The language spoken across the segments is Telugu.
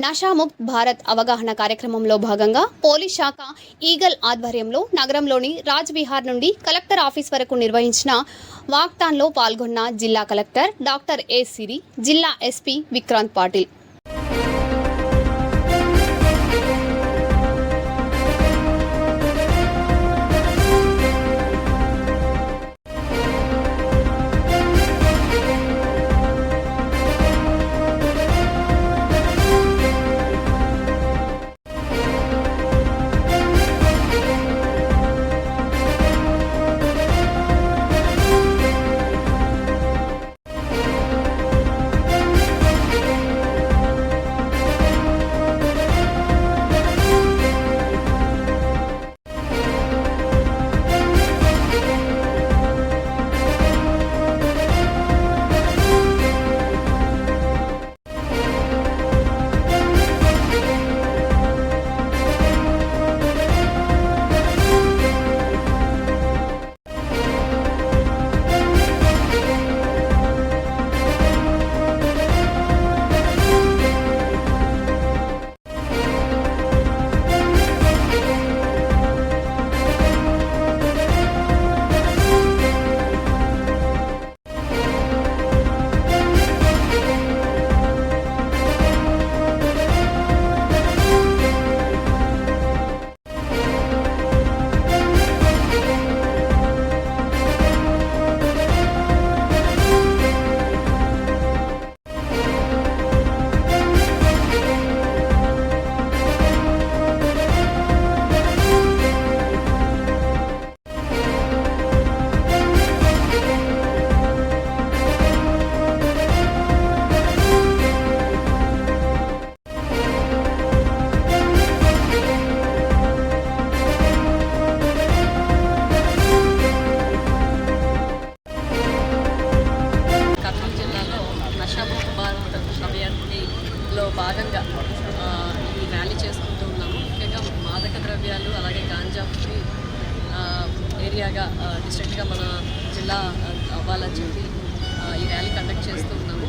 నషాముక్త్ భారత్ అవగాహన కార్యక్రమంలో భాగంగా పోలీస్ శాఖ ఈగల్ ఆధ్వర్యంలో నగరంలోని రాజ్ విహార్ నుండి కలెక్టర్ ఆఫీస్ వరకు నిర్వహించిన వాక్థాన్లో పాల్గొన్న జిల్లా కలెక్టర్ డాక్టర్ ఏ సిరి, జిల్లా ఎస్పీ విక్రాంత్ పాటిల్. భాగంగా ఈ ర్యాలీ చేసుకుంటూ ఉన్నాము. ముఖ్యంగా మాదక ద్రవ్యాలు అలాగే గాంజా ఫ్రీ ఏరియాగా డిస్ట్రిక్ట్గా మన జిల్లా అవ్వాలని చెప్పి ఈ ర్యాలీ కండక్ట్ చేస్తూ ఉన్నాము.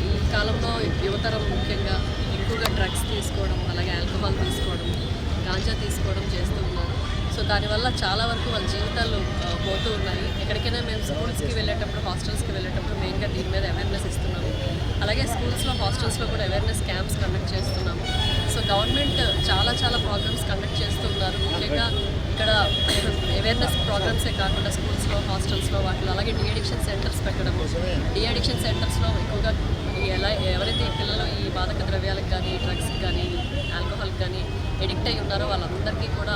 ఈ కాలంలో యువతరం ముఖ్యంగా ఎక్కువగా డ్రగ్స్ తీసుకోవడం, అలాగే ఆల్కహాల్ తీసుకోవడం, గాంజా తీసుకోవడం చేస్తూ ఉన్నారు. సో దానివల్ల చాలా వరకు వాళ్ళ జీవితాలు పోతూ ఉన్నాయి. ఎక్కడికైనా మేము స్కూల్స్కి వెళ్ళేటప్పుడు, హాస్టల్స్కి వెళ్ళేటప్పుడు మెయిన్గా దీని మీద అవేర్నెస్ ఇస్తున్నాము. అలాగే స్కూల్స్లో, హాస్టల్స్లో కూడా అవేర్నెస్ క్యాంప్స్ కండక్ట్ చేస్తున్నాము. సో గవర్నమెంట్ చాలా ప్రోగ్రామ్స్ కండక్ట్ చేస్తూ ఉన్నారు. ముఖ్యంగా ఇక్కడ అవేర్నెస్ ప్రోగ్రామ్సే కాకుండా స్కూల్స్లో, హాస్టల్స్లో వాటిలో అలాగే డీఅడిక్షన్ సెంటర్స్ పెట్టడము. డీఅడిక్షన్ సెంటర్స్లో ఎక్కువగా ఎవరైతే పిల్లలు ఈ మాదక ద్రవ్యాలకు కానీ, డ్రగ్స్కి కానీ, ఆల్కహాల్కి కానీ ఎడిక్ట్ అయి ఉన్నారో వాళ్ళందరికీ కూడా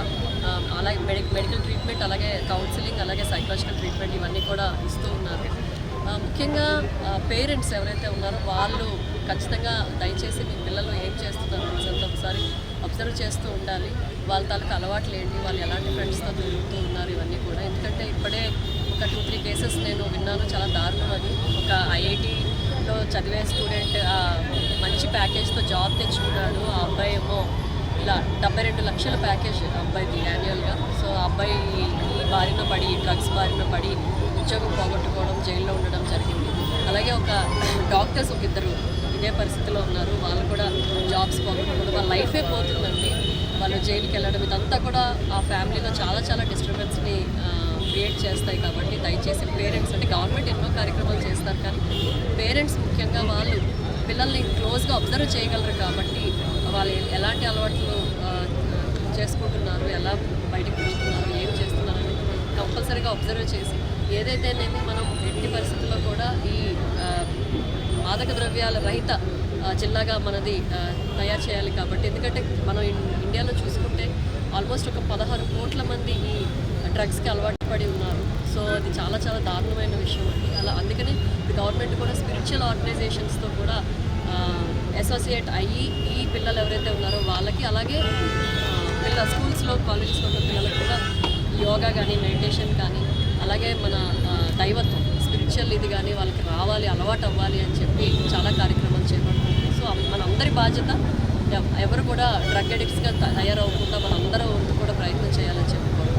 అలాగే మెడికల్ ట్రీట్మెంట్, అలాగే కౌన్సిలింగ్, అలాగే సైకలాజికల్ ట్రీట్మెంట్ ఇవన్నీ కూడా ఇస్తూ ఉన్నారు. ముఖ్యంగా పేరెంట్స్ ఎవరైతే ఉన్నారో వాళ్ళు ఖచ్చితంగా దయచేసి మీ పిల్లలు ఏం చేస్తున్నారు రోజంతా ఒకసారి అబ్జర్వ్ చేస్తూ ఉండాలి. వాళ్ళ తాలూకు అలవాట్లు ఏంటి, వాళ్ళు ఎలాంటి ఫ్రెండ్స్తో తిరుగుతూ ఉన్నారు ఇవన్నీ కూడా. ఎందుకంటే ఇప్పుడే ఒక 2-3 కేసెస్ నేను విన్నాను. చాలా దారుణం అది. ఒక IITలో చదివే స్టూడెంట్ మంచి ప్యాకేజ్తో జాబ్ తెచ్చుకున్నాడు. ఆ అబ్బాయి ఏమో ఇలా 72 లక్షల ప్యాకేజ్ అబ్బాయిది యాన్యువల్గా. సో ఆ అబ్బాయి ఈ బారిన పడి, డ్రగ్స్ బారిన పడి ఉద్యోగం పోగొట్టుకోవడం, జైల్లో ఉండడం జరిగింది. అలాగే ఒక డాక్టర్స్ ఇద్దరు ఇదే పరిస్థితిలో ఉన్నారు. వాళ్ళు కూడా జాబ్స్ పోగొట్టుకోవడం, వాళ్ళ లైఫే పోతుందండి. వాళ్ళు జైలుకి వెళ్ళడం ఇదంతా కూడా ఆ ఫ్యామిలీలో చాలా డిస్టర్బెన్స్ని క్రియేట్ చేస్తాయి. కాబట్టి దయచేసి పేరెంట్స్, అంటే గవర్నమెంట్ ఎన్నో కార్యక్రమాలు చేస్తారు కానీ పేరెంట్స్ ముఖ్యంగా వాళ్ళు పిల్లల్ని క్లోజ్గా అబ్జర్వ్ చేయగలరు. కాబట్టి వాళ్ళు ఎలాంటి అలవాట్లు చేసుకుంటున్నారు, ఎలా బయటకు తిరుగుతున్నారు, ఏం చేస్తున్నారు అని కంపల్సరీగా అబ్జర్వ్ చేసి ఏదైతేనేమి మనం ఎట్టి పరిస్థితుల్లో కూడా ఈ మాదక ద్రవ్యాల రహిత జిల్లాగా మనది తయారు చేయాలి. కాబట్టి ఎందుకంటే మనం ఇండియాలో చూసుకుంటే ఆల్మోస్ట్ ఒక 16 కోట్ల మంది ఈ డ్రగ్స్కి అలవాటు పడి ఉన్నారు. సో అది చాలా దారుణమైన విషయం అండి. అందుకని గవర్నమెంట్ కూడా స్పిరిచువల్ ఆర్గనైజేషన్స్తో కూడా అసోసియేట్ అయ్యి ఈ పిల్లలు ఎవరైతే ఉన్నారో వాళ్ళకి, అలాగే స్కూల్స్లో, కాలేజెస్లో ఉన్న పిల్లలకు కూడా యోగా కానీ, మెడిటేషన్ కానీ, అలాగే మన దైవత్వం, స్పిరిచువల్ ఇది కానీ వాళ్ళకి రావాలి, అలవాటు అవ్వాలి అని చెప్పి చాలా కార్యక్రమాలు చేపడుతుంది. సో మనందరి బాధ్యత, ఎవరు కూడా డ్రగ్ అడిక్ట్స్గా తయారవకుండా మనందరూ కూడా ప్రయత్నం చేయాలని చెప్పుకోవాలి.